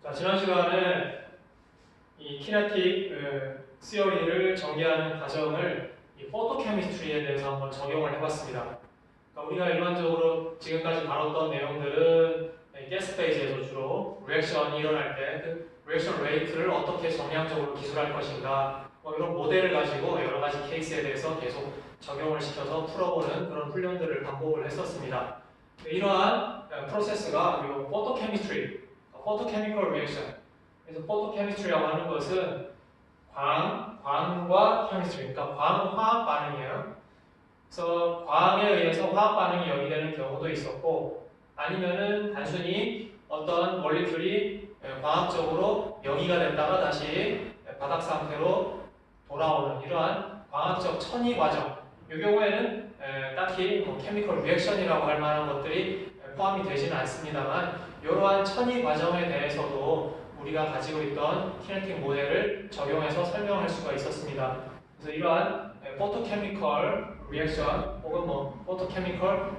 자, 지난 시간에 이 키네틱 시어리를 전개하는 과정을 이 포토케미스트리에 대해서 한번 적용을 해봤습니다. 그러니까 우리가 일반적으로 지금까지 다뤘던 내용들은 가스 페이지에서 주로 리액션이 일어날 때 그 리액션 레이트를 어떻게 정량적으로 기술할 것인가 뭐 이런 모델을 가지고 여러 가지 케이스에 대해서 계속 적용을 시켜서 풀어보는 그런 훈련들을 반복을 했었습니다. 이러한 프로세스가 이 포토케미스트리, 포토케미컬 리액션. 그래서 포토케미스트리라고 하는 것은 광과 케미스트리, 그러니까 광화학 반응이에요. 그래서 광에 의해서 화학 반응이 여기되는 경우도 있었고, 아니면은 단순히 어떤 몰리큘이 광학적으로 여기가 됐다가 다시 바닥 상태로 돌아오는 이러한 광학적 천이 과정. 이 경우에는 딱히 뭐 케미컬 리액션이라고 할 만한 것들이 포함이 되지는 않습니다만, 이러한 천이 과정에 대해서도 우리가 가지고 있던 키네틱 모델을 적용해서 설명할 수가 있었습니다. 그래서 이러한 포토케미컬 리액션 혹은 뭐 포토케미컬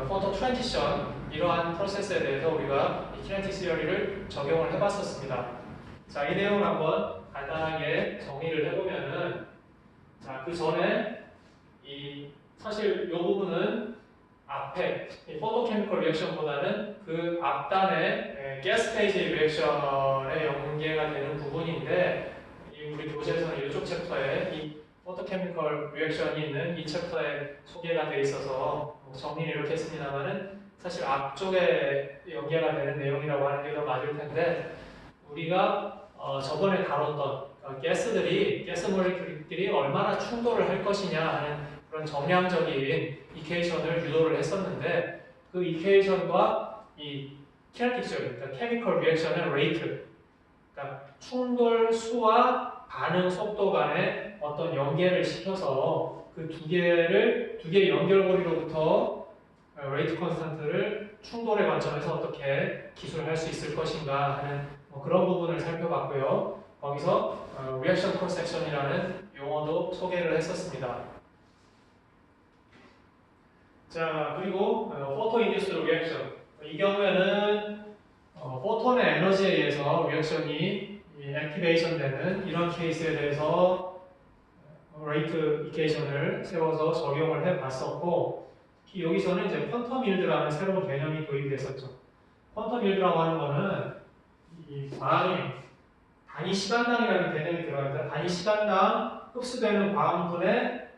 포토 트랜지션 이러한 프로세스에 대해서 우리가 이 키네틱 시어리를 적용을 해봤었습니다. 자, 이 내용을 한번 간단하게 정리를 해보면은, 자, 그 전에 사실 이 부분은 앞에 이 포토케미컬 리액션보다는 그 앞단의 가스 페이지 리액션에 연계가 되는 부분인데, 우리 교재에서는 이쪽 챕터에 이 포토케미컬 리액션이 있는 이 챕터에 소개가 되어 있어서 정리를 이렇게 했습니다만은, 사실 앞쪽에 연계가 되는 내용이라고 하는 게 더 맞을 텐데, 우리가 저번에 다뤘던 가스 몰리큘들이 얼마나 충돌을 할 것이냐 하는 그런 정량적인 이퀘이션을 유도를 했었는데, 그 이퀘이션과 이 키네틱 시어리, 그러니까 케미컬 리액션의 레이트, 그러니까 충돌 수와 반응 속도 간의 어떤 연계를 시켜서 그 두 개의 연결고리로부터 레이트 컨스턴트를 충돌의 관점에서 어떻게 기술할 수 있을 것인가 하는 그런 부분을 살펴봤고요. 거기서 리액션 크로스 섹션이라는 용어도 소개를 했었습니다. 자, 그리고 포토 인듀스 리액션. 이 경우에는 포톤의 에너지에 의해서 리액션이 액티베이션 되는 이런 케이스에 대해서 레이트 이퀘이션을 세워서 적용을 해 봤었고, 여기서는 이제 퀀텀 일드라는 새로운 개념이 도입됐었죠. 퀀텀 일드라고 하는 거는 이 광이 단위 시간당이라는 개념이 들어갑니다. 단위 시간당 흡수되는 광분의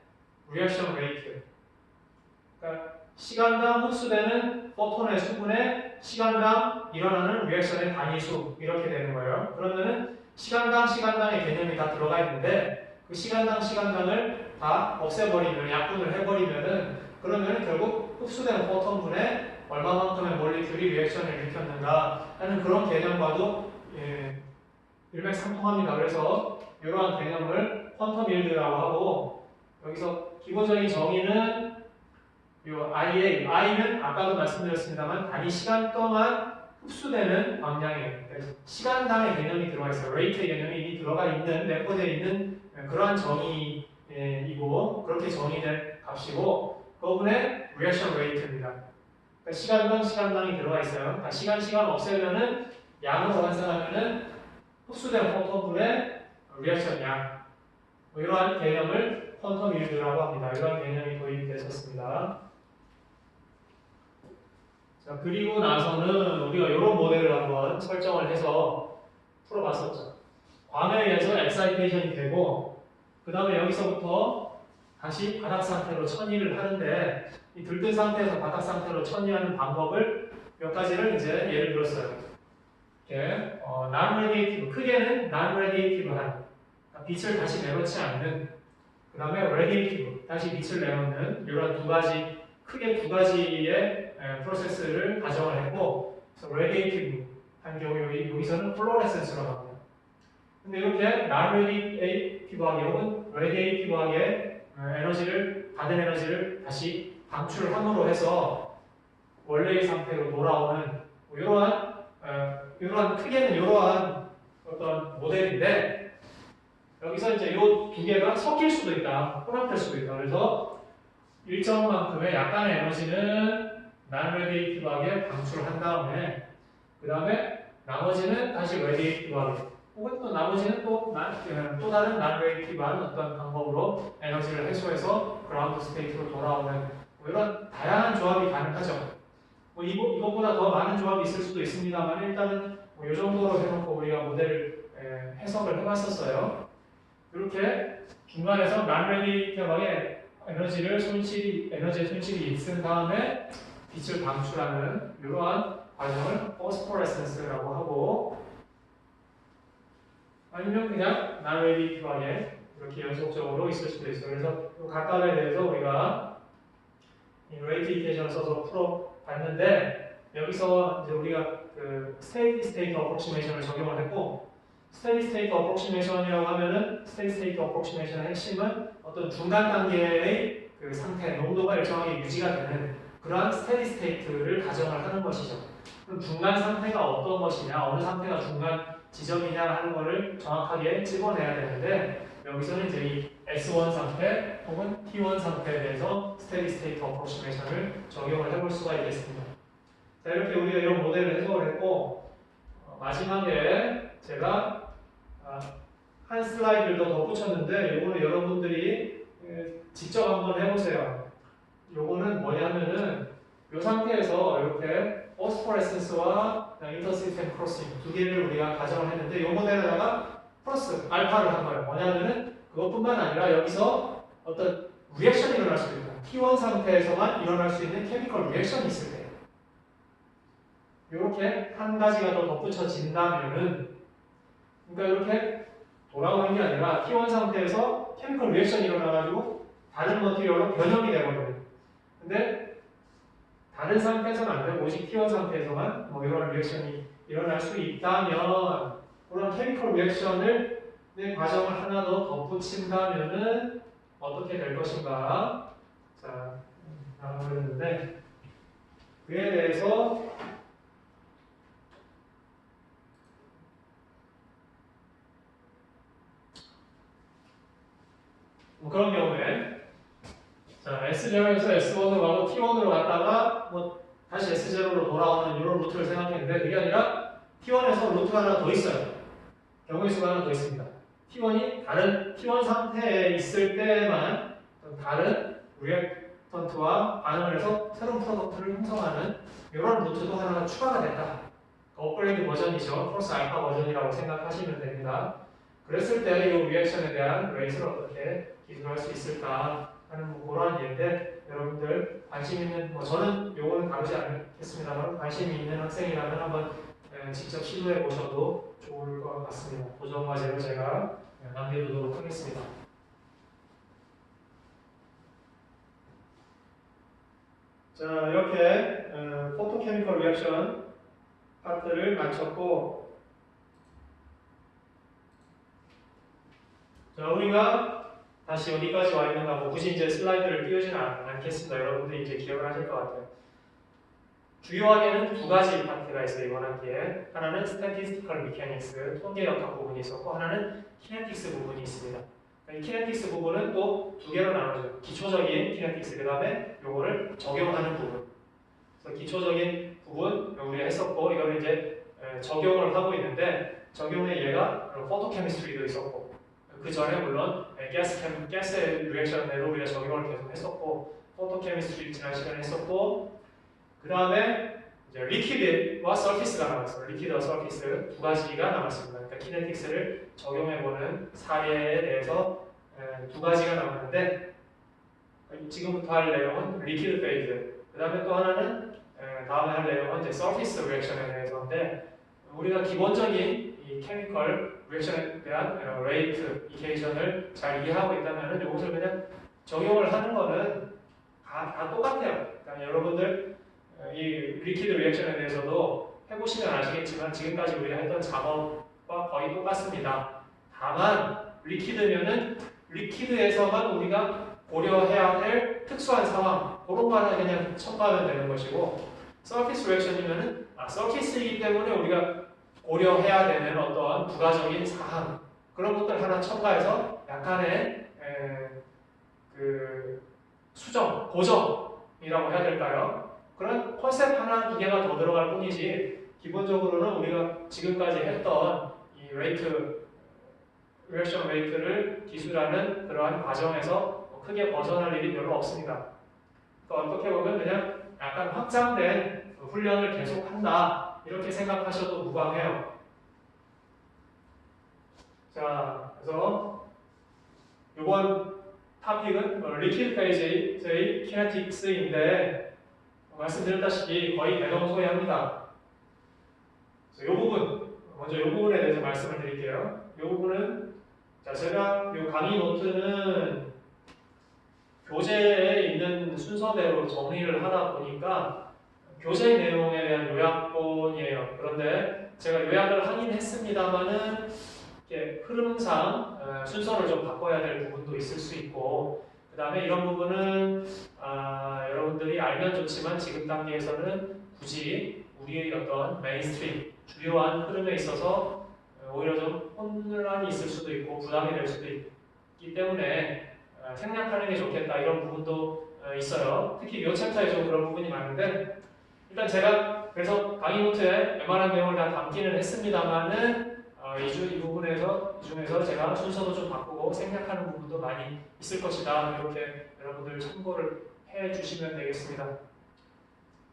리액션 레이트. 그러니까 시간당 흡수되는 포톤의 수분의 시간당 일어나는 리액션의 단위수 이렇게 되는 거예요. 그러면은 시간당의 개념이 다 들어가 있는데, 그 시간당을 다 없애버리면, 약분을 해버리면은, 그러면은 결국 흡수되는 포톤분의 얼마만큼의 몰리큘이 리액션을 일으켰는가 하는 그런 개념과도 일맥상통합니다. 그래서 이러한 개념을 퀀텀 일드라고 하고, 여기서 기본적인 정의는 요 I는 아까도 말씀드렸습니다만 단위 시간 동안 흡수되는 광량이에요. 그래서 시간당의 개념이 들어가 있어요. 레이트의 개념이 이미 들어가 있는, 내포되어 있는 그러한 정의이고, 그렇게 정의된 값이고, 그분의 리액션 레이트입니다. 그러니까 시간당이 들어가 있어요. 시간 없애면은 양으로 환산하면은 흡수된 포톤분의 리액션 양. 이러한 개념을 퀀텀 일드라고 합니다. 이러한 개념이 도입됐었습니다. 자, 그리고 나서는 우리가 이런 모델을 한번 설정을 해서 풀어봤었죠. 광에 의해서 엑사이테이션이 되고, 그 다음에 여기서부터 다시 바닥 상태로 천이를 하는데, 이 들뜬 상태에서 바닥 상태로 천이하는 방법을 몇 가지를 이제 예를 들었어요. 이렇게 non-radiative, 크게는 non-radiative한, 빛을 다시 내놓지 않는, 그 다음에 radiative, 다시 빛을 내놓는 이런 크게 두 가지의 프로세스를 가정을 했고, 그래서 radiative 한 경우 여기서는 fluorescence라고 합니다. 근데 이렇게 non-radiative하게 혹은 radiative하게 받은 에너지를 다시 방출을 함으로 해서 원래의 상태로 돌아오는 이러한 크게는 이러한 어떤 모델인데, 여기서 이제 이 두 개가 섞일 수도 있다, 혼합될 수도 있다. 그래서 일정만큼의 약간의 에너지는 non-radiative하게 방출한 다음에, 그 다음에 나머지는 다시 레디에이티브하게 혹은 또 나머지는 또 다른 non-reactive한 어떤 방법으로 에너지를 해소해서 그라운드 스테이트로 돌아오는 뭐 이런 다양한 조합이 가능하죠. 뭐 이것보다 더 많은 조합이 있을 수도 있습니다만 일단은 뭐 이 정도로 해놓고 우리가 모델 해석을 해봤었어요. 이렇게 중간에서 non-radiative 에너지의 손실이 있은 다음에 빛을 방출하는 이러한 과정을 phosphorescence라고 하고 아니면 그냥 non-radioactive하게 이렇게 연속적으로 있을 수도 있어요. 그래서 이 각각에 대해서 우리가 이 레이트 이퀘이션을 써서 풀어봤는데 여기서 이제 우리가 그 steady state approximation을 적용을 했고 steady state approximation이라고 하면은 steady state approximation의 핵심은 어떤 중간 단계의 그 상태, 농도가 일정하게 유지가 되는 그러한 steady state를 가정을 하는 것이죠. 그럼 중간 상태가 어떤 것이냐, 어느 상태가 중간 지점이냐 하는 것을 정확하게 집어내야 되는데 여기서는 이제 이 S1 상태 혹은 T1 상태에 대해서 steady state approximation을 적용을 해볼 수가 있겠습니다. 자, 이렇게 우리가 이런 모델을 해석을 했고 마지막에 제가 한 슬라이드를 더 덧붙였는데 이거는 여러분들이 직접 한번 해보세요. 요거는 뭐냐면은 이 상태에서 이렇게 포스포레센스와 인터시스템 크로싱 두 개를 우리가 가정을 했는데 이 모델에다가 플러스 알파를 한 거예요. 뭐냐면은 그것뿐만 아니라 여기서 어떤 리액션이 일어날 수도 있다. T1 상태에서만 일어날 수 있는 케미컬 리액션이 있을 때 이렇게 한 가지가 더 덧붙여진다면은 그러니까 이렇게 돌아오는 게 아니라 T1 상태에서 케미컬 리액션이 일어나가지고 다른 머티리얼로 변형이 되거든요. 근데 다른 상태에서는 안 되고 오직 T1 상태에서만 뭐 이런 리액션이 일어날 수 있다면 그런 케미컬 리액션을 과정을 하나 더 덧붙인다면은 어떻게 될 것인가? 자, 나오는데 그에 대해서 뭐 그런 경우에 자, S0에서 S1으로 가고 T1으로 갔다가 뭐 다시 S0로 돌아오는 이런 루트를 생각했는데 그게 아니라 T1에서 루트가 하나 더 있어요. 경우의 수가 하나 더 있습니다. T1이 다른 T1 상태에 있을 때만 다른 리액턴트와 반응을 해서 새로운 프로덕트를 형성하는 이런 루트도 하나가 추가가 됐다. 업그레이드 버전이죠. 플러스 알파 버전이라고 생각하시면 됩니다. 그랬을 때 이 리액션에 대한 레이트를 어떻게 기술할 수 있을까 하는 뭐 그런 예인데 여러분들 관심 있는 저는 요거는 다루지 않겠습니다만 관심 있는 학생이라면 한번 직접 시도해 보셔도 좋을 것 같습니다. 고정 과제로 제가 남겨두도록 하겠습니다. 자, 이렇게 포토케미컬 리액션 파트를 마쳤고 자, 우리가 다시 어디까지 와 있는가 뭐 굳이 이제 슬라이드를 띄우지는 않겠습니다. 여러분들이 이제 기억을 하실 것 같아요. 주요하게는 두 가지 파트가 있어요. 이번 학기에. 하나는 Statistical Mechanics, 통계역학 부분이 있었고 하나는 Kinetics 부분이 있습니다. 이 Kinetics 부분은 또 두 개로 나눠져요. 기초적인 Kinetics, 그 다음에 요거를 적용하는 부분. 그래서 기초적인 부분 우리가 했었고 이거를 이제 적용을 하고 있는데 적용의 예가 포토케미스트리도 있었고 그 전에 물론 가스 리액션으로 우리가 적용을 계속 했었고 포토케미스트리 지난 시간에 했었고 그 다음에 이제 리퀴드와 서피스가 남았어요. 리퀴드와 서피스 두 가지가 남았습니다. 그러니까 키네틱스를 적용해보는 사례에 대해서 두 가지가 남았는데 지금부터 할 내용은 리퀴드 페이즈 그 다음에 또 하나는 다음에 할 내용은 이제 서피스 리액션에 대해서인데 우리가 기본적인 이 케미컬 리액션에 대한 레이트 이케이션을 잘 이해하고 있다면 이것을 그냥 적용을 하는 거는 다 똑같아요. 그러니까 여러분들 이 리퀴드 리액션에 대해서도 해보시면 아시겠지만 지금까지 우리가 했던 작업과 거의 똑같습니다. 다만 리퀴드면은 리퀴드에서만 우리가 고려해야 할 특수한 상황 그런 거 하나 그냥 첨가하면 되는 것이고 서피스 리액션이면은 서피스이기 때문에 우리가 고려해야 되는 어떤 부가적인 사항 그런 것들 하나 첨가해서 약간의 그 고정이라고 해야 될까요? 그런 컨셉 하나 두 개가 더 들어갈 뿐이지 기본적으로는 우리가 지금까지 했던 이 리액션 레이트를 기술하는 그러한 과정에서 크게 벗어날 일이 별로 없습니다. 그러니까 어떻게 보면 그냥 약간 확장된 훈련을 계속한다 이렇게 생각하셔도 무방해요. 자, 그래서 이번 토픽은 리퀴드 페이즈의 키네틱스인데 말씀드렸다시피 거의 대동소이합니다. 이 부분, 먼저 이 부분에 대해서 말씀을 드릴게요. 이 부분은 자, 제가 이 강의 노트는 교재에 있는 순서대로 정리를 하다 보니까 교재 내용에 대한 요약본이에요. 그런데 제가 요약을 하긴 했습니다만은 흐름상 순서를 좀 바꿔야 될 부분도 있을 수 있고, 그 다음에 이런 부분은 여러분들이 알면 좋지만 지금 단계에서는 굳이 우리의 어떤 메인스트림, 주요한 흐름에 있어서 오히려 좀 혼란이 있을 수도 있고 부담이 될 수도 있기 때문에 생략하는 게 좋겠다 이런 부분도 있어요. 특히 이 챕터에 좀 그런 부분이 많은데 일단 제가 그래서 강의 노트에 웬만한 내용을 다 담기는 했습니다만은 이 중에서 제가 순서도 좀 바꾸고 생략하는 부분도 많이 있을 것이다. 이렇게 여러분들 참고를 해 주시면 되겠습니다.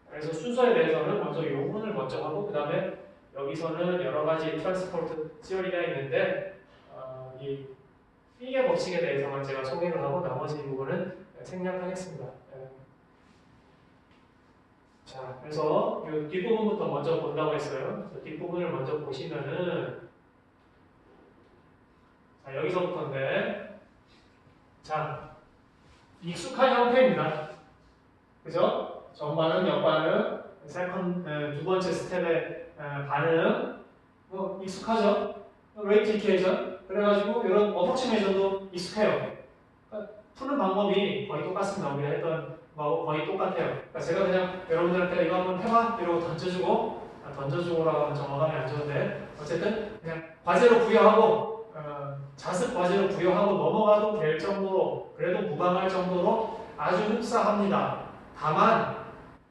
그래서 순서에 대해서는 먼저 이 부분을 먼저 하고 그 다음에 여기서는 여러 가지 트랜스포트 시어리가 있는데 이 피게 법칙에 대해서만 제가 소개를 하고 나머지 부분은 생략하겠습니다. 자, 그래서 이 뒷부분부터 먼저 본다고 했어요. 그래서 뒷부분을 먼저 보시면은 자, 여기서부터인데 자, 익숙한 형태입니다. 그죠? 정반응, 역반응, 두 번째 스텝의 반응 뭐 익숙하죠? 레이트 이퀘이션 그래가지고 이런 어프로치메이션도 익숙해요. 그러니까 푸는 방법이 거의 똑같습니다. 우리가 했던 거 거의 똑같아요. 그러니까 제가 그냥 여러분들한테 이거 한번 해봐 이러고 던져주고라고 하면 좀 어감이 안 좋은데 어쨌든 그냥 과제로 부여하고 자습 과제로 부여하고 넘어가도 될 정도로 그래도 무방할 정도로 아주 흡사합니다. 다만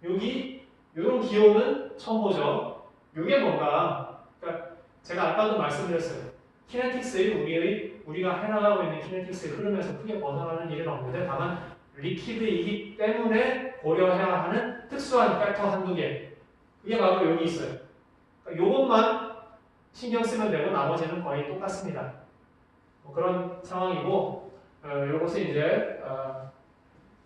여기 이런 기호는 처음 보죠. 이게 뭔가 그러니까 제가 아까도 말씀드렸어요. 키네틱스의 우리가 해나가고 있는 키네틱스의 흐름에서 크게 벗어나는 일은 없는데 다만 리퀴드이기 때문에 고려해야 하는 특수한 팩터 한두 개 그게 바로 여기 있어요. 그러니까 이것만 신경 쓰면 되고 나머지는 거의 똑같습니다. 뭐 그런 상황이고 이것은 이제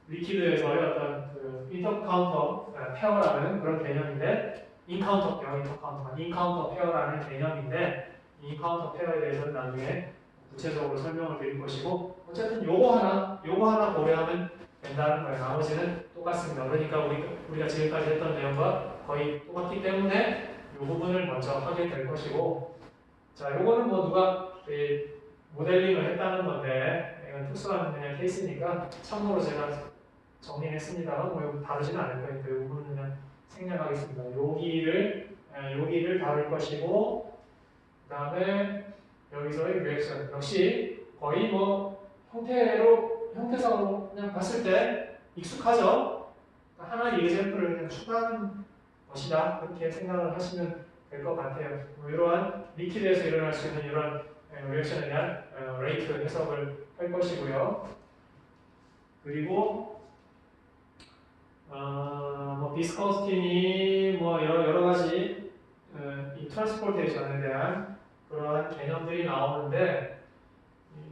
리퀴드에서의 어떤 그 인터카운터 페어라는 그런 개념인데 인카운터 페어라는 개념인데 이 인카운터 페어에 대해서는 나중에 구체적으로 설명을 드릴 것이고 어쨌든 요거 하나 고려하면 된다는 거예요. 나머지는 똑같습니다. 그러니까 우리가 지금까지 했던 내용과 거의 똑같기 때문에 이 부분을 먼저 하게 될 것이고 자 요거는 뭐 누가 모델링을 했다는 건데 이건 특수한 그냥 케이스니까 참고로 제가 정리했습니다만 뭐 다루지는 않을 거예요. 그 부분은 그냥 생략하겠습니다. 여기를 다룰 것이고 그 다음에 여기서의 리액션 역시 거의 뭐 형태상으로 그냥 봤을 때 익숙하죠. 하나의 예제품을 그냥 추가한 것이다 그렇게 생각을 하시면 될 것 같아요. 뭐 이러한 리퀴드에서 일어날 수 있는 이런 리액션에 대한 레이트 해석을 할 것이고요. 그리고 뭐 비스커스티니 뭐 여러 가지 이 트랜스포테이션에 대한 그러한 개념들이 나오는데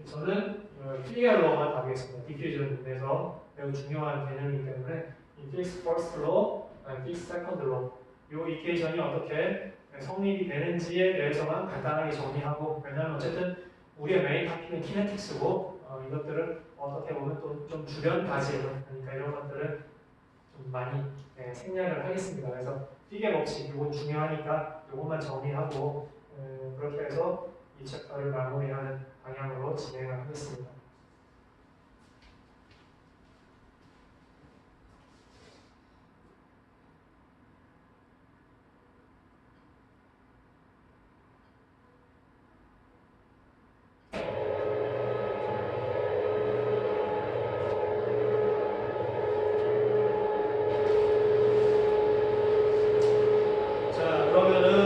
저는 필리알로만 다루겠습니다. 디퓨전에서 매우 중요한 개념이기 때문에 이 픽스 퍼스트 로, 픽스 세컨드 로 이 이퀘이션이 어떻게 성립이 되는지에 대해서만 간단하게 정리하고 왜냐하면 어쨌든 우리의 메인 토픽은 키네틱스고 이것들은 어떻게 보면 또 좀 주변 과제예요. 그러니까 이런 것들은 좀 많이 생략을 하겠습니다. 그래서 피게 법칙 이건 중요하니까 이것만 정리하고 그렇게 해서 이 챕터를 마무리하는 방향으로 진행을 하겠습니다. 자, 그러면은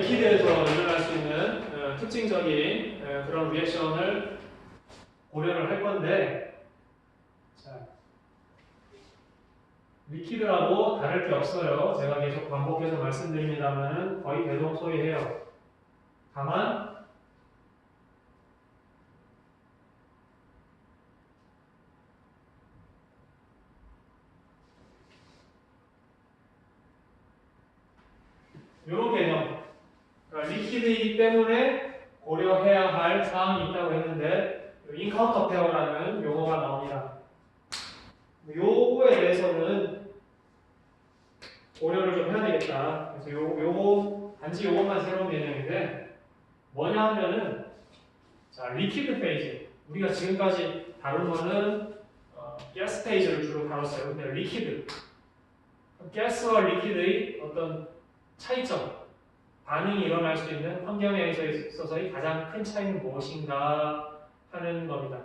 리퀴드에서 일어날 수 있는 특징적인 그런 리액션을 고려를 할 건데, 자, 리퀴드라고 다를 게 없어요. 제가 계속 반복해서 말씀드립니다만 거의 대동소이해요. 다만 이런 개념, 그러니까 리퀴드이기 때문에 고려해야 할 사항이 있다고 했는데 인카운터 페어라는 용어가 나옵니다. 요거에 대해서는 고려를 좀 해야 되겠다. 그래서 요거 단지 요것만 새로운 개념인데 뭐냐 하면은 자, 리퀴드 페이즈. 우리가 지금까지 다룬 거는 가스 페이즈를 주로 다뤘어요. 근데 리퀴드, 가스와 리퀴드의 어떤 차이점, 반응이 일어날 수 있는 환경에 있어서의 가장 큰 차이는 무엇인가 하는 겁니다.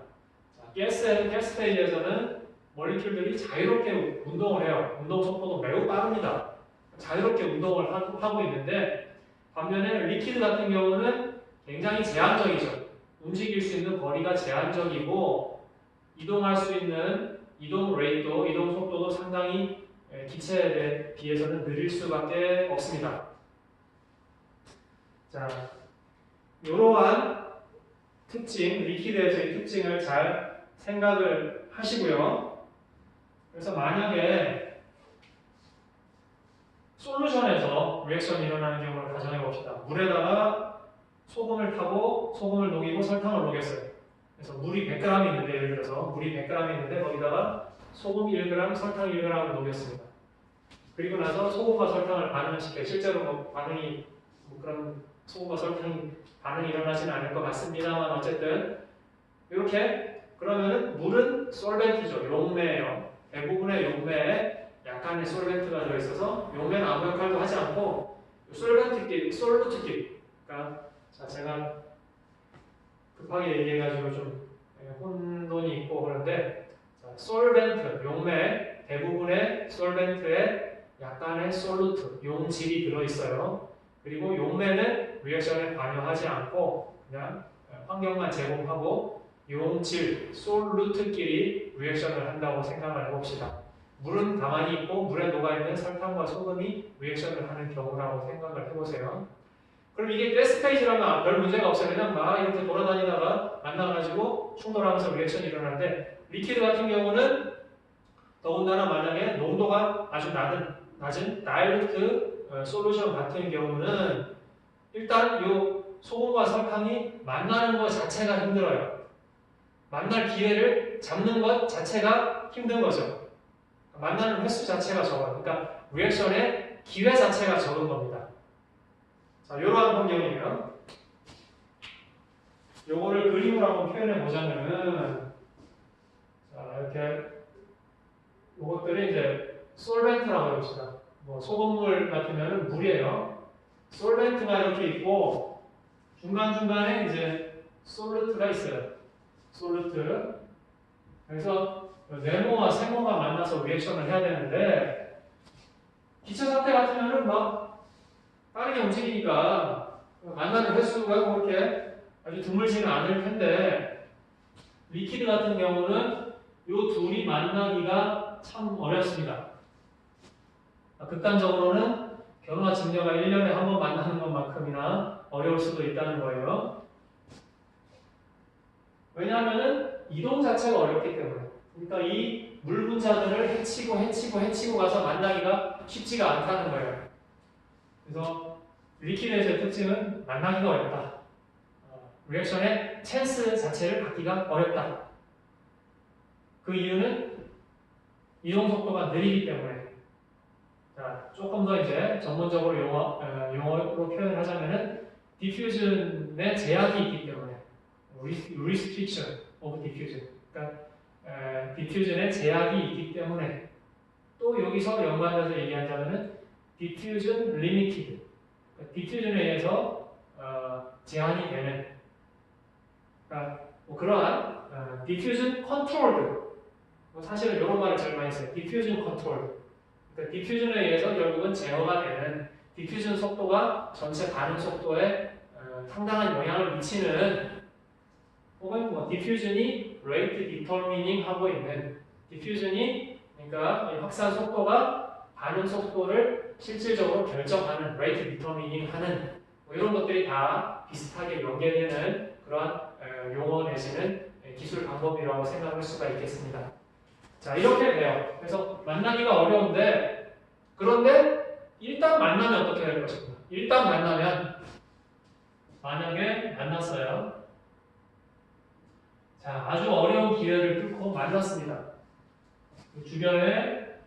자, 가스 페이지에서는 몰리큘들이 자유롭게 운동을 해요. 운동 속도도 매우 빠릅니다. 자유롭게 운동을 하고 있는데 반면에 리퀴드 같은 경우는 굉장히 제한적이죠. 움직일 수 있는 거리가 제한적이고 이동할 수 있는 이동 레이트도, 이동 속도도 상당히 기체에 비해서는 느릴 수밖에 없습니다. 자, 이러한 특징, 리퀴드에서의 특징을 잘 생각을 하시고요. 그래서 만약에 솔루션에서 리액션이 일어나는 경우를 가정해 봅시다. 물에다가 소금을 타고 소금을 녹이고 설탕을 녹였어요. 그래서 물이 100g 있는데, 예를 들어서 물이 100g 있는데 거기다가 소금 1g, 설탕 1g을 녹였습니다. 그리고 나서 소금과 설탕을 반응을 시켜요. 실제로 반응이 그런 소금과 설탕이 반응이 일어나지는 않을 것 같습니다만 어쨌든 이렇게 그러면은 물은 솔벤트죠. 용매예요. 대부분의 용매에 약간의 솔벤트가 들어있어서 용매는 아무 역할도 하지 않고 솔벤트끼리, 솔루트끼리, 그러니까 자, 제가 급하게 얘기해가지고 좀 혼돈이 있고 그런데 자, 솔벤트, 용매, 대부분의 솔벤트에 약간의 솔루트, 용질이 들어있어요. 그리고 용매는 리액션에 관여하지 않고 그냥 환경만 제공하고 용질, 솔루트끼리 리액션을 한다고 생각을 해봅시다. 물은 가만히 있고 물에 녹아있는 설탕과 소금이 리액션을 하는 경우라고 생각을 해보세요. 그럼 이게 가스 페이지라면 별 문제가 없어요. 그냥 막 이렇게 돌아다니다가 만나가지고 충돌하면서 리액션이 일어나는데 리퀴드 같은 경우는 더군다나 만약에 농도가 아주 낮은 다이렉트 솔루션 같은 경우는 일단 이 소금과 설탕이 만나는 것 자체가 힘들어요. 만날 기회를 잡는 것 자체가 힘든 거죠. 만나는 횟수 자체가 적어요. 그러니까 리액션의 기회 자체가 적은 겁니다. 자, 이러한 환경이에요. 요거를 그림으로 한번 표현해 보자면은 자, 이렇게 요것들이 이제 솔벤트라고 해봅시다. 뭐 소금물 같으면 물이에요. 솔벤트가 이렇게 있고 중간중간에 이제 솔루트가 있어요. 솔루트. 그래서 네모와 세모가 만나서 리액션을 해야 되는데 기체 상태 같으면은 막 빠르게 움직이니까 만나는 횟수가 그렇게 아주 드물지는 않을 텐데 리퀴드 같은 경우는 이 둘이 만나기가 참 어렵습니다. 극단적으로는 견우와 직녀가 1년에 한 번 만나는 것만큼이나 어려울 수도 있다는 거예요. 왜냐하면 이동 자체가 어렵기 때문에. 그러니까 이 물 분자들을 헤치고 가서 만나기가 쉽지가 않다는 거예요. 그래서 리퀴드의 특징은 만나기가 어렵다. 리액션의 찬스 자체를 갖기가 어렵다. 그 이유는 이동 속도가 느리기 때문에. 자, 조금 더 이제 전문적으로 용어로 표현을 하자면은 디퓨전의 제약이 있기 때문에 restriction of diffusion. 그러니까 디퓨전의 제약이 있기 때문에 또 여기서 연관해서 얘기하자면은 diffusion limited. 그러니까 디퓨전에 의해서 제한이 되는. 그러니까 뭐 그러한 diffusion controlled. 사실은 이런 말을 제일 많이 써요. diffusion controlled. 그러니까 디퓨전에 의해서 결국은 제어가 되는 디퓨전 속도가 전체 반응 속도에 상당한 영향을 미치는 혹은 뭐 디퓨전이 rate determining 하고 있는 디퓨전이 그러니까 이 확산 속도가 반응 속도를 실질적으로 결정하는 rate determining 하는 뭐 이런 것들이 다 비슷하게 연계되는 그런 용어 내지는 기술 방법이라고 생각할 수가 있겠습니다. 자, 이렇게 돼요. 그래서 만나기가 어려운데 그런데 일단 만나면 어떻게 될 것인가? 일단 만나면 만약에 만났어요. 자, 아주 어려운 기회를 뚫고 만났습니다. 주변에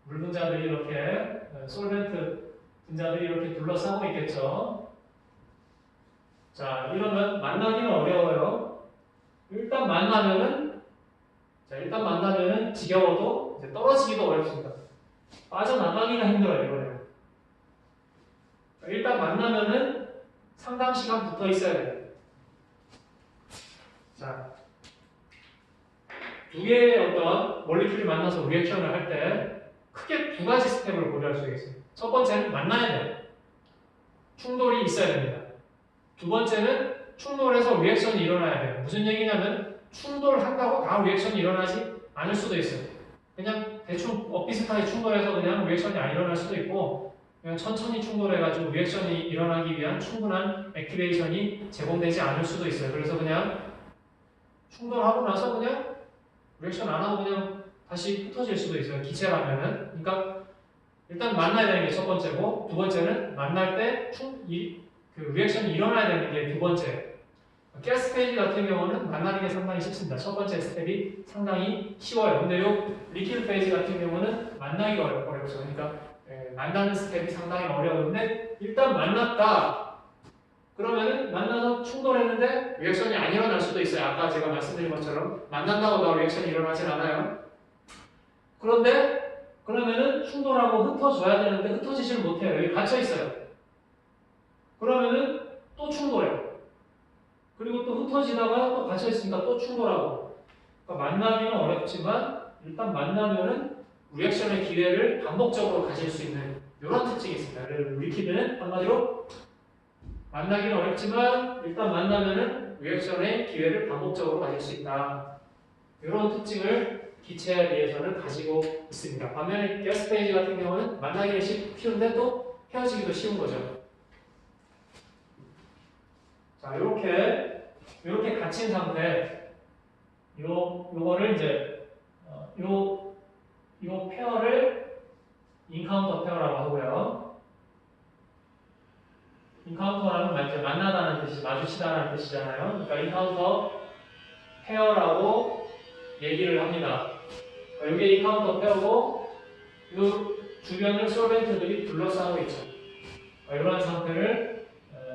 물 분자들이 이렇게 솔벤트 분자들이 이렇게 둘러싸고 있겠죠. 자, 이러면 만나기는 어려워요. 일단 만나면은 지겨워도 이제 떨어지기도 어렵습니다. 빠져나가기가 힘들어요, 이거는. 일단 만나면은 상당 시간 붙어 있어야 돼요. 자, 두 개의 어떤 몰리큘이 만나서 리액션을 할 때 크게 두 가지 스텝을 고려할 수 있어요. 첫 번째는 만나야 돼요. 충돌이 있어야 됩니다. 두 번째는 충돌해서 리액션이 일어나야 돼요. 무슨 얘기냐면 충돌한다고 다 리액션이 일어나지 않을 수도 있어요. 그냥 대충 비슷하게 충돌해서 그냥 리액션이 안 일어날 수도 있고 그냥 천천히 충돌해가지고 리액션이 일어나기 위한 충분한 액티베이션이 제공되지 않을 수도 있어요. 그래서 그냥 충돌하고 나서 그냥 리액션 안 하고 그냥 다시 흩어질 수도 있어요. 기체라면은. 그러니까 일단 만나야 되는 게 첫 번째고 두 번째는 만날 때 그 리액션이 일어나야 되는 게 두 번째. 가스 페이지 같은 경우는 만나는 게 상당히 쉽습니다. 첫 번째 스텝이 상당히 쉬워요. 근데 요 리퀴드 페이지 같은 경우는 만나기가 어렵죠. 그러니까 만나는 스텝이 상당히 어려운데 일단 만났다. 그러면은 만나서 충돌했는데 리액션이 안 일어날 수도 있어요. 아까 제가 말씀드린 것처럼 만난다고 다 리액션이 일어나진 않아요. 그런데 그러면은 충돌하고 흩어져야 되는데 흩어지질 못해요. 여기 갇혀 있어요. 그러면은 또 충돌해요. 그리고 또 흩어지다가 또 갇혀 있으니까 또 충돌하고. 그러니까 만나기는 어렵지만 일단 만나면은 리액션의 기회를 반복적으로 가질 수 있는 이런 특징이 있습니다. 리퀴드는 한마디로 만나기는 어렵지만 일단 만나면은 리액션의 기회를 반복적으로 가질 수 있다. 이런 특징을 기체에 대해서는 가지고 있습니다. 반면에 가스 페이지 같은 경우는 만나기는 쉬운데 또 헤어지기도 쉬운 거죠. 자, 요렇게 갇힌 상태, 요거를 이제 요 페어를 인카운터 페어라고 하고요. 인카운터라는 이제 만나다는 뜻이 마주치다라는 뜻이잖아요. 그러니까 인카운터 페어라고 얘기를 합니다. 이게 인카운터 페어고 이 주변을 솔벤트들이 둘러싸고 있죠. 이러한 상태를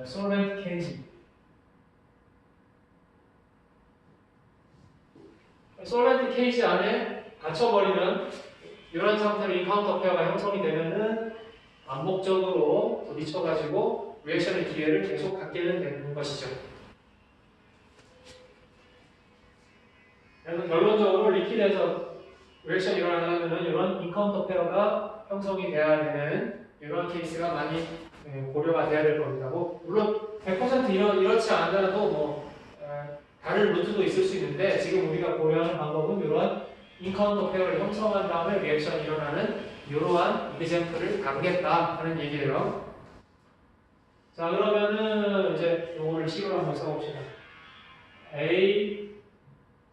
솔벤트 케이지. 솔벤트 케이지 안에 갇혀버리면 이런 상태로 인카운터 페어가 형성이 되면은 반복적으로 부딪혀가지고 리액션의 기회를 계속 갖게 되는 것이죠. 그래서 결론적으로 리퀴드에서 리액션이 일어나려면 이런 인카운터 페어가 형성이 돼야 되는 이런 케이스가 많이 고려가 돼야 될 겁니다. 물론 100% 이렇지 않더라도 다른 루트도 있을 수 있는데 지금 우리가 고려하는 방법은 이러한 인카운터 페어를 형성한 다음에 리액션이 일어나는 이러한 이그젬플을 다루겠다 하는 얘기예요. 자, 그러면은 이제 요거를 식으로 한번 써봅시다. A,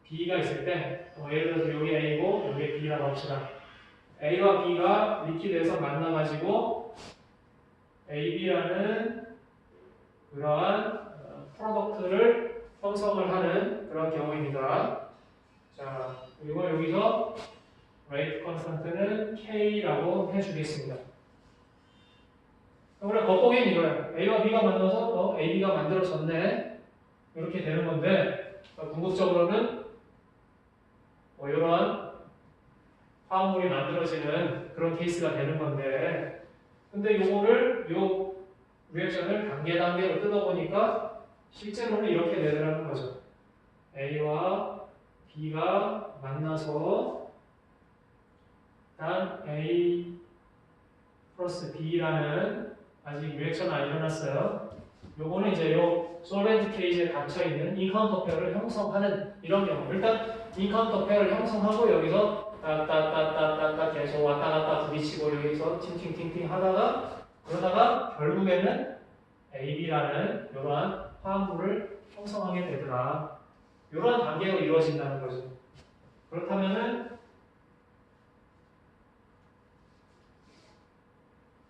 B가 있을 때 예를 들어서 여기 A고 여기 B라고 합시다. A와 B가 리퀴드에서 만나가지고 AB라는 그러한 프로덕트를 형성을 하는 그런 경우입니다. 자, 그리고 여기서 rate constant는 K라고 해주겠습니다. 그럼 겉보기엔 이거예요. A와 B가 만나서 AB가 만들어졌네. 이렇게 되는 건데 궁극적으로는 이러한 화합물이 만들어지는 그런 케이스가 되는 건데 근데 요 리액션을 단계로 뜯어보니까 실제로는 이렇게 되더라는 거죠. A와 B가 만나서 단 A 플러스 B라는 아직 리액션은 안 일어났어요. 요거는 이제 요 솔벤트 케이지에 갇혀 있는 인카운터 페어를 형성하는 이런 경우. 일단 인카운터 페어를 형성하고 여기서 따따따따따 계속 왔다 갔다 부딪히고 여기서 팅팅팅팅 하다가 그러다가 결국에는 AB라는 이러한 화합물을 형성하게 되더라. 이러한 단계로 이루어진다는 거죠. 그렇다면은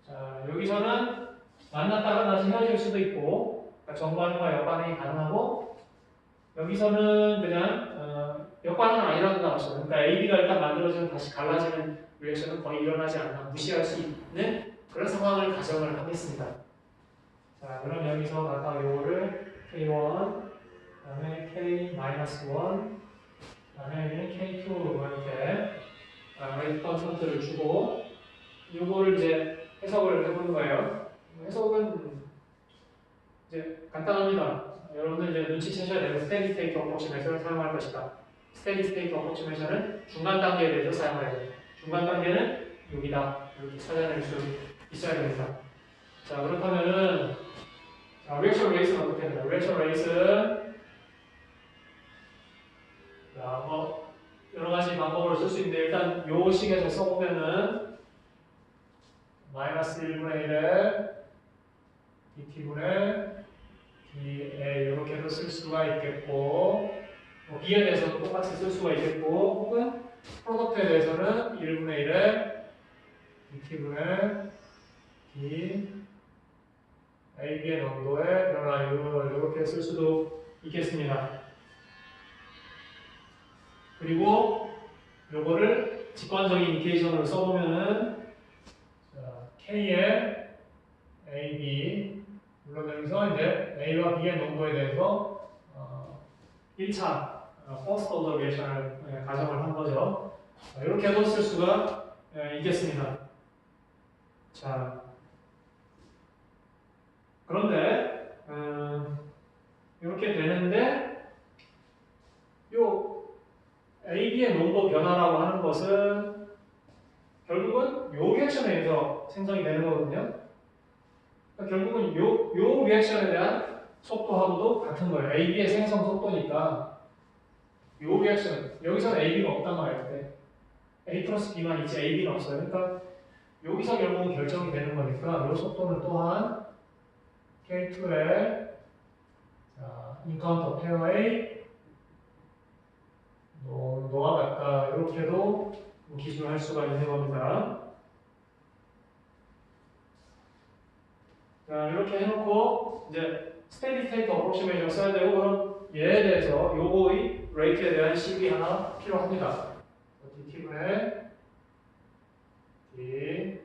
자, 여기서는 만났다가 다시 헤어질 수도 있고 그러니까 정반응과 역반응이 가능하고 여기서는 그냥 역반응은 아니라고 나왔어요. 그러니까 AB가 일단 만들어지면 다시 갈라지는 리액션은 거의 일어나지 않나 무시할 수 있는 그런 상황을 가정을 하겠습니다. 자, 그럼 여기서 각각 요거를 K1, 그다음에 K-1, 그다음에 여기는 K2 이렇게 레이트 컨스턴트를 주고 요거를 이제 해석을 해보는 거예요. 해석은 이제 간단합니다. 여러분들 이제 눈치채셔야 돼요. 스테디 스테이트 어프로치메이션을 사용할 것이다. 스테디 스테이트 어프로치메이션은 중간 단계에 대해서 사용해야 돼요. 중간 단계는 여기다. 이렇게 찾아낼 수 있어야 됩니다. 자, 그렇다면은 자, 리액션 레이스는 어떻게 되나요? 리액션 레이스는 자, 뭐 여러 가지 방법을 쓸 수 있는데 일단 요 식에서 써보면은 마이너스 1분의 1에 dt분의 dA 이렇게도 쓸 수가 있겠고 뭐 B에 대해서도 똑같이 쓸 수가 있겠고 혹은 프로덕트에 대해서는 1분의 1에 dt분의 d AB의 농도의 변화율 이렇게 쓸 수도 있겠습니다. 그리고 요거를 직관적인 이케이션으로 써보면은 자, K의 AB 물론 여기서 이제 A와 B의 농도에 대해서 1차 퍼스트 오더 리액션을 가정을 한 거죠. 이렇게도 쓸 수가 있겠습니다. 자, 그런데 이렇게 되는데 요 AB의 농도 변화라고 하는 것은 결국은 요 리액션에 의해서 생성이 되는 거거든요. 그러니까 결국은 요 리액션에 대한 속도하고도 같은 거예요. AB의 생성 속도니까 요 리액션 여기서는 AB가 없단 말이에요. A 플러스 B만 있지 AB는 없어요. 그러니까 여기서 결국은 결정이 되는 거니까 요 속도는 또한 K2의 인카운터 페어의 농도와 같다. 이렇게도 기술할 수가 있는 겁니다. 자, 이렇게 해놓고 이제 스테디 스테이트 어프로치메이션 써야 되고 그럼 얘에 대해서 요거의 레이트에 대한 식이 하나 필요합니다. dt분의 d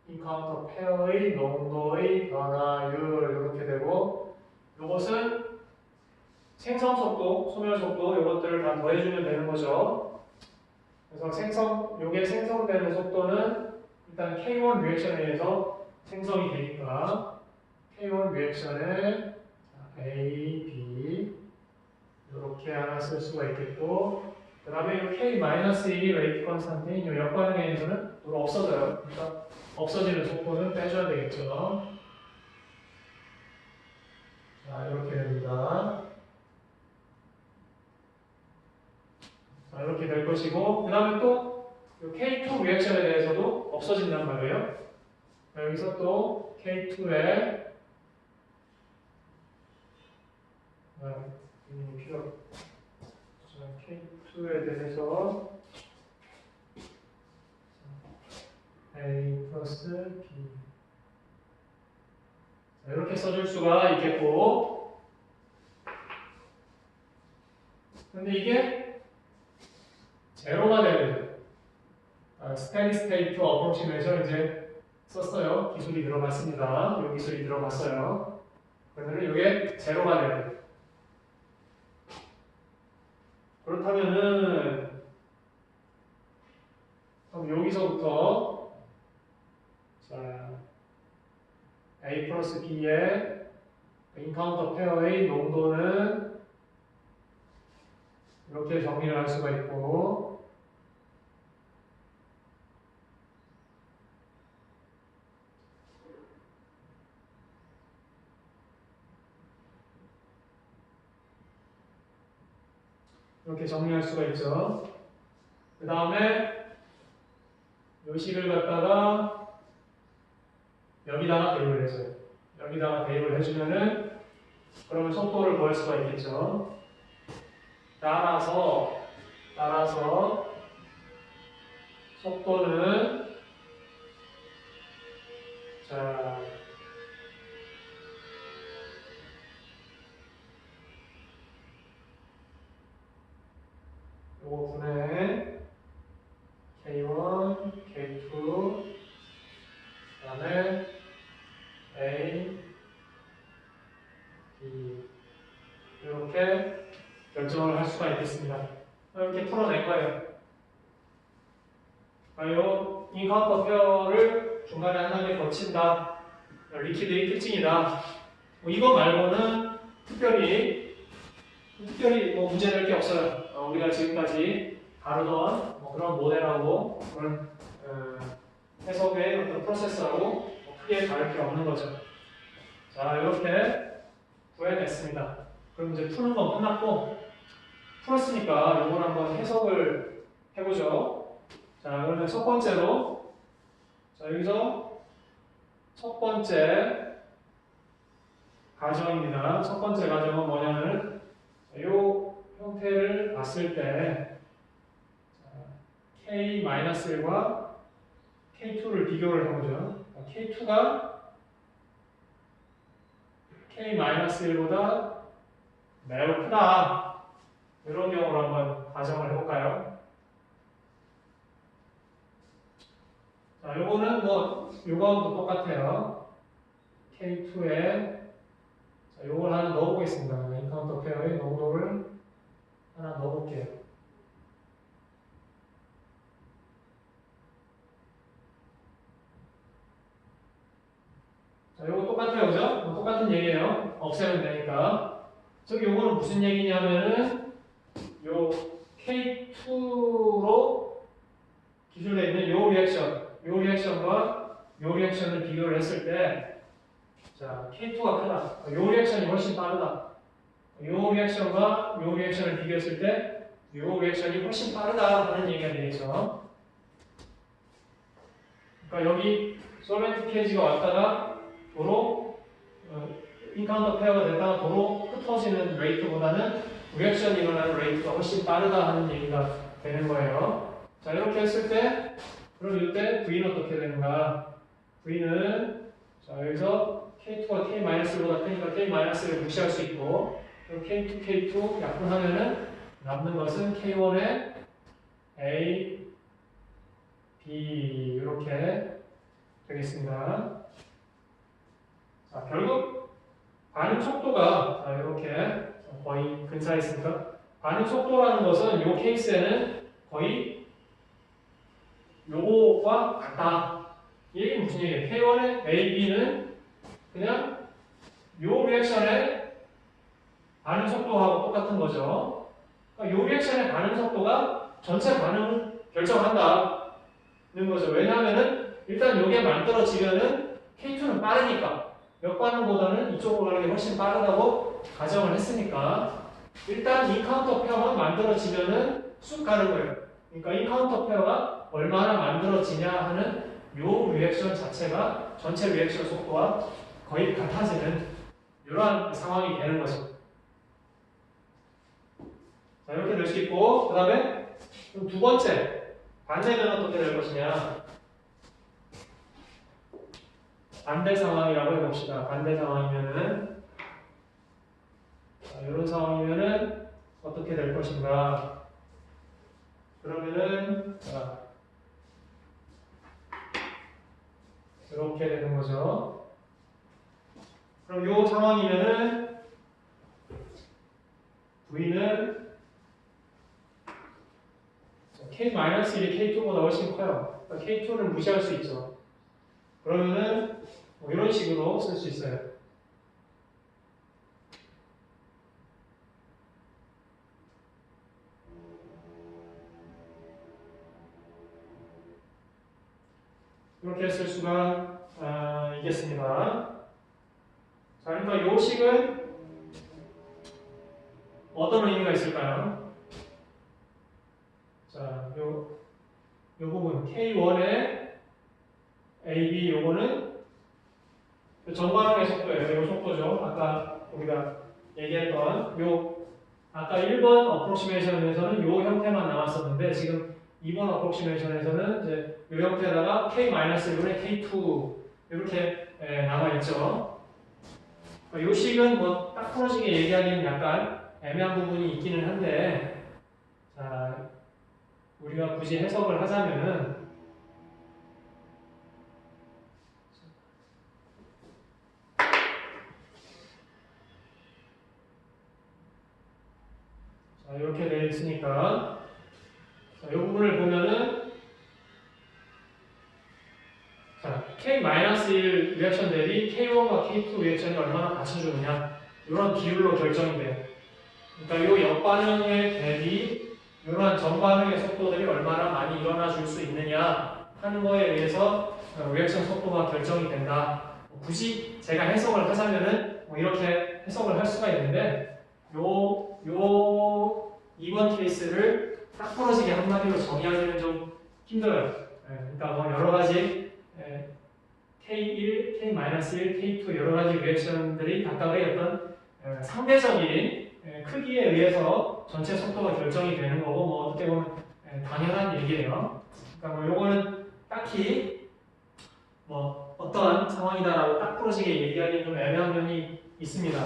인카운터 페어의 농도의 변화율 이렇게 되고 이것은 생성 속도, 소멸 속도 이것들을 다 더해주면 되는 거죠. 그래서 요게 생성되는 속도는 일단 K1 리액션에 의해서 생성이 되니까 K1 리액션에 A, B 이렇게 하나 쓸 수가 있겠고 그 다음에 K-1이 레이트 컨스탄트인 이 역반응에 의해서는 없어져요. 그러니까 없어지는 속도는 빼줘야 되겠죠. 자, 이렇게 됩니다. 자, 이렇게 될 것이고 그 다음에 또 K2 리액션에 대해서도 없어진단 말이에요. 여기서 또 K2에 K2에 대해서 A 플러스 B 자, 이렇게 써줄 수가 있겠고 근데 이게 제로가 되는 스테디 스테이트 어프로치메이션 이제 썼어요. 기술이 들어갔습니다. 이 기술이 들어갔어요. 그러면 이게 제로가 되는 그렇다면은 그럼 여기서부터 자 A 플러스 B의 인카운터 페어의 농도는 이렇게 정리를 할 수가 있고 이렇게 정리할 수가 있죠. 그 다음에 이 식을 갖다가 여기다가 대입을 해줘요. 여기다가 대입을 해주면은 그러면 속도를 구할 수가 있겠죠. 따라서 속도는 자 요거 분의 K1, K2 그 다음에 A, B 이렇게 결정을 할 수가 있겠습니다. 이렇게 풀어낸 거예요. 이 인카운터 페어를 중간에 한 단계 거친다. 리퀴드의 특징이다. 이거 말고는 특별히 뭐 문제될 게 없어요. 우리가 지금까지 다루던 그런 모델하고 그런 해석의 어떤 프로세스하고 크게 다를 게 없는 거죠. 자, 이렇게 구해냈습니다. 그럼 이제 푸는 건 끝났고, 풀었으니까 이걸 한번 해석을 해보죠. 자, 그러면 첫 번째로, 자, 여기서 첫 번째 가정입니다. 첫 번째 가정은 뭐냐면, 이 형태를 봤을 때, K-1과 K2를 비교를 해보죠. K2가 K-1보다 매우 크다. 이런 경우로 한번 가정을 해볼까요? 자, 요거는 요거하고 똑같아요. K2에, 자, 요걸 하나 넣어보겠습니다. 인카운터 페어의 농도를 하나 넣어볼게요. 자, 요거 똑같아요, 그죠? 똑같은 얘기예요. 없애면 되니까. 저기 요거는 무슨 얘기냐면은, 요 K2로 기준되어 있는 요 리액션과 요 리액션을 비교를 했을 때, 자, K2가 크다. 요 리액션이 훨씬 빠르다. 요 리액션과 요 리액션을 비교했을 때, 요 리액션이 훨씬 빠르다 하는 얘기가 되겠죠. 그러니까 여기 솔벤트 pH가 왔다가 도로 인카운터 페어가 됐다가 도로 흩어지는 레이트보다는 리액션이 일어나는 레이트가 훨씬 빠르다 하는 얘기가 되는 거예요. 자, 이렇게 했을 때 그럼 이때 V는 어떻게 되는가? V는 자, 여기서 K2가 K-보다 크니까 K-를 무시할 수 있고 그럼 K2, K2 약분하면은 남는 것은 K1의 A, B 이렇게 되겠습니다. 자, 결국 반응 속도가 자, 이렇게 거의 근사해 있으니까 반응 속도라는 것은 이 케이스에는 거의 요거와 같다. 이 얘기는 무슨 얘기예요? K1의 A, B는 그냥 요 리액션의 반응 속도하고 똑같은 거죠. 그러니까 요 리액션의 반응 속도가 전체 반응을 결정한다는 거죠. 왜냐하면은 일단 요게 만들어지면은 K2는 빠르니까 몇 반응보다는 이쪽으로 가는 게 훨씬 빠르다고 가정을 했으니까 일단 이 카운터 페어만 만들어지면은 쑥 가는 거예요. 그러니까 이 카운터 페어가 얼마나 만들어지냐 하는 요 리액션 자체가 전체 리액션 속도와 거의 같아지는 이러한 상황이 되는 거죠. 자, 이렇게 될 수 있고 그 다음에 두 번째 반대면 어떻게 될 것이냐 반대 상황이라고 해봅시다. 반대 상황이면은 자, 이런 상황이면은 어떻게 될 것인가 그러면은 자, 이렇게 되는 거죠. 그럼 이 상황이면은 V는 K-1이 K2보다 훨씬 커요. 그러니까 K2를 무시할 수 있죠. 그러면은 뭐 이런 식으로 쓸 수 있어요. 이렇게 쓸 수가 있겠습니다. 자, 그러니까 이 식은 어떤 의미가 있을까요? 요 부분 K1의 AB 요거는 전반응의 속도예요. 요 속도죠. 아까 우리가 얘기했던 아까 1번 어프로시메이션에서는 요 형태만 나왔었는데 지금 2번 어프로시메이션에서는 이제 요 형태에다가 K-1분의 K2 이렇게 남아있죠. 요 식은 뭐 딱 부러지게 얘기하기는 약간 애매한 부분이 있기는 한데, 자, 우리가 굳이 해석을 하자면은, 자, 이렇게 되어 있으니까, 자, 이 부분을 보면은, 자, K-1 리액션 대비 K1과 K2 리액션이 얼마나 받쳐주느냐, 이런 비율로 결정이 돼요. 그러니까 이 역반응의 대비 이러한 전반응의 속도들이 얼마나 많이 일어나 줄 수 있느냐 하는 거에 의해서 리액션 속도가 결정이 된다. 굳이 제가 해석을 하자면은 뭐 이렇게 해석을 할 수가 있는데 요 2번 케이스를 딱 부러지게 한마디로 정의하기는 좀 힘들어요. 그러니까 뭐 여러 가지 K1, K-1, K2 여러 가지 리액션들이 각각의 어떤 상대적인 크기에 의해서 전체 속도가 결정이 되는 거고, 뭐 어떻게 보면 당연한 얘기예요. 그러니까 뭐 요거는 딱히 뭐 어떠한 상황이다라고 딱 부러지게 얘기하기는 좀 애매한 면이 있습니다.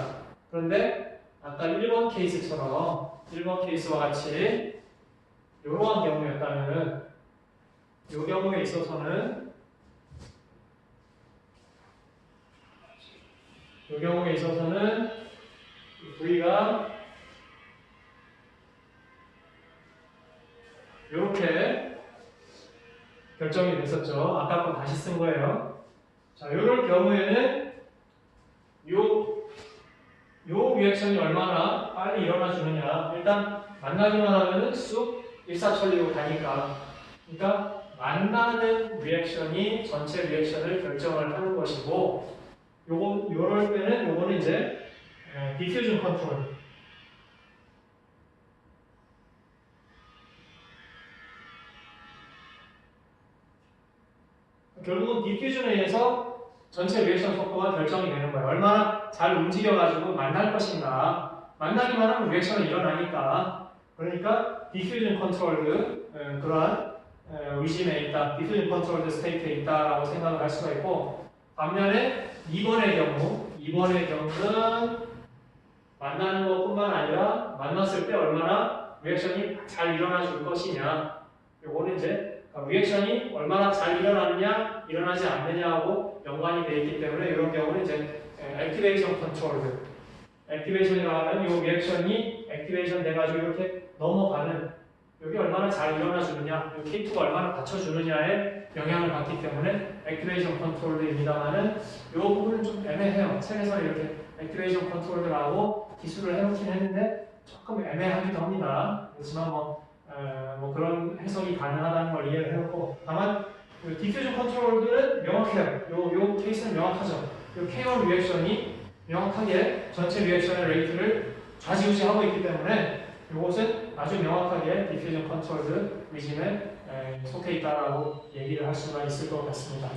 그런데 아까 1번 케이스처럼 1번 케이스와 같이 이러한 경우였다면은 이 경우에 있어서는 V가 이렇게 결정이 됐었죠. 아까 거 다시 쓴 거예요. 자, 이럴 경우에는 요 리액션이 얼마나 빨리 일어나 주느냐. 일단 만나기만 하면은 쑥 일사천리로 가니까. 그러니까 만나는 리액션이 전체 리액션을 결정을 하는 것이고, 요럴 때는 요거는 이제 디퓨전 컨트롤. 결국은 디퓨전에 의해서 전체 리액션 속도가 결정이 되는 거예요. 얼마나 잘 움직여가지고 만날 것인가. 만나기만 하면 리액션이 일어나니까. 그러니까 디퓨전 컨트롤드 그러한 위심에 있다. 디퓨전 컨트롤드 스테이트에 있다라고 생각을 할 수가 있고, 반면에 2번의 경우는 만나는 것뿐만 아니라 만났을 때 얼마나 리액션이 잘 일어나 줄 것이냐. 요거는 이제 리액션이 얼마나 잘 일어나느냐, 일어나지 않느냐하고 연관이 되어 있기 때문에 이런 경우는 이제 액티베이션 컨트롤드. 액티베이션이라고 하면 이 리액션이 액티베이션 돼가지고 이렇게 넘어가는 여기 얼마나 잘 일어나 주느냐, 이 K2가 얼마나 받쳐주느냐에 영향을 받기 때문에 액티베이션 컨트롤드입니다만은 이 부분은 좀 애매해요. 책에서 이렇게 액티베이션 컨트롤드라고 기술을 해놓긴 했는데 조금 애매하기도 합니다. 그렇지만 뭐 그런 해석이 가능하다는 걸 이해를 해놓고, 다만 디퓨전 컨트롤들은 명확해요. 요 케이스는 명확하죠. 요 K1 리액션이 명확하게 전체 리액션의 레이트를 좌지우지하고 있기 때문에 이것은 아주 명확하게 디퓨전 컨트롤드 리짐에 속해 있다라고 얘기를 할 수가 있을 것 같습니다.